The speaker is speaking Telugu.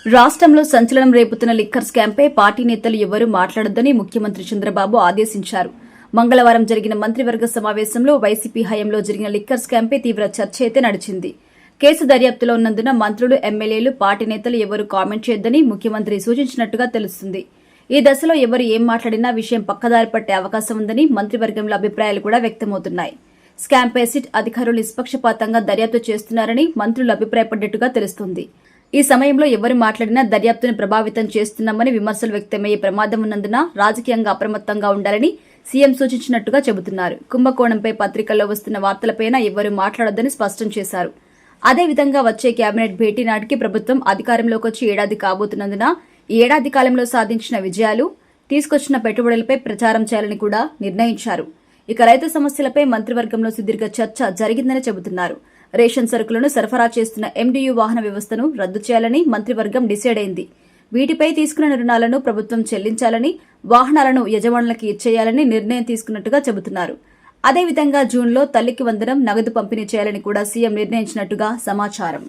రాష్ట్రంలో సంచలనం రేపుతున్న లిక్కర్ స్కాంపై పార్టీ నేతలు ఎవరూ మాట్లాడొద్దని ముఖ్యమంత్రి చంద్రబాబు ఆదేశించారు. మంగళవారం జరిగిన మంత్రివర్గ సమావేశంలో వైసీపీ హయాంలో జరిగిన లిక్కర్ స్కాంపై తీవ్ర చర్చ అయితే నడిచింది. కేసు దర్యాప్తులో ఉన్నందున మంత్రులు, ఎమ్మెల్యేలు, పార్టీ నేతలు ఎవరూ కామెంట్ చేయొద్దని ముఖ్యమంత్రి సూచించినట్టుగా తెలుస్తుంది. ఈ దశలో ఎవరు ఏం మాట్లాడినా విషయం పక్కదారి పట్టే అవకాశం ఉందని మంత్రివర్గంలో అభిప్రాయాలు కూడా వ్యక్తమవుతున్నాయి. స్కాంపై సిట్ అధికారులు నిష్పక్షపాతంగా దర్యాప్తు చేస్తున్నారని మంత్రులు అభిప్రాయపడ్డట్టుగా తెలుస్తోంది. ఈ సమయంలో ఎవరు మాట్లాడినా దర్యాప్తును ప్రభావితం చేస్తున్నామని విమర్శలు వ్యక్తమయ్యే ప్రమాదం ఉన్నందున రాజకీయంగా అప్రమత్తంగా ఉండాలని సీఎం సూచించినట్టుగా చెబుతున్నారు. కుంభకోణంపై పత్రికల్లో వస్తున్న వార్తలపైన ఎవరూ మాట్లాడొద్దని స్పష్టం చేశారు. అదేవిధంగా వచ్చే కేబినెట్ భేటీ నాటికి ప్రభుత్వం అధికారంలోకి వచ్చి ఏడాది కాబోతున్నందున ఈ ఏడాది కాలంలో సాధించిన విజయాలు, తీసుకొచ్చిన పెట్టుబడులపై ప్రచారం చేయాలని కూడా నిర్ణయించారు. ఇక రైతు సమస్యలపై మంత్రివర్గంలో సుదీర్ఘ చర్చ జరిగిందని చెబుతున్నారు. రేషన్ సరుకులను సరఫరా చేస్తున్న ఎండియు వాహన వ్యవస్థను రద్దు చేయాలని మంత్రివర్గం డిసైడ్ అయింది. వీటిపై తీసుకున్న రుణాలను ప్రభుత్వం చెల్లించాలని, వాహనాలను యజమానులకి ఇచ్చేయాలని నిర్ణయం తీసుకున్నట్టుగా చెబుతున్నారు. అదేవిధంగా జూన్లో తల్లికి వందనం, నగదు పంపిణీ చేయాలని కూడా సీఎం నిర్ణయించినట్టుగా సమాచారం.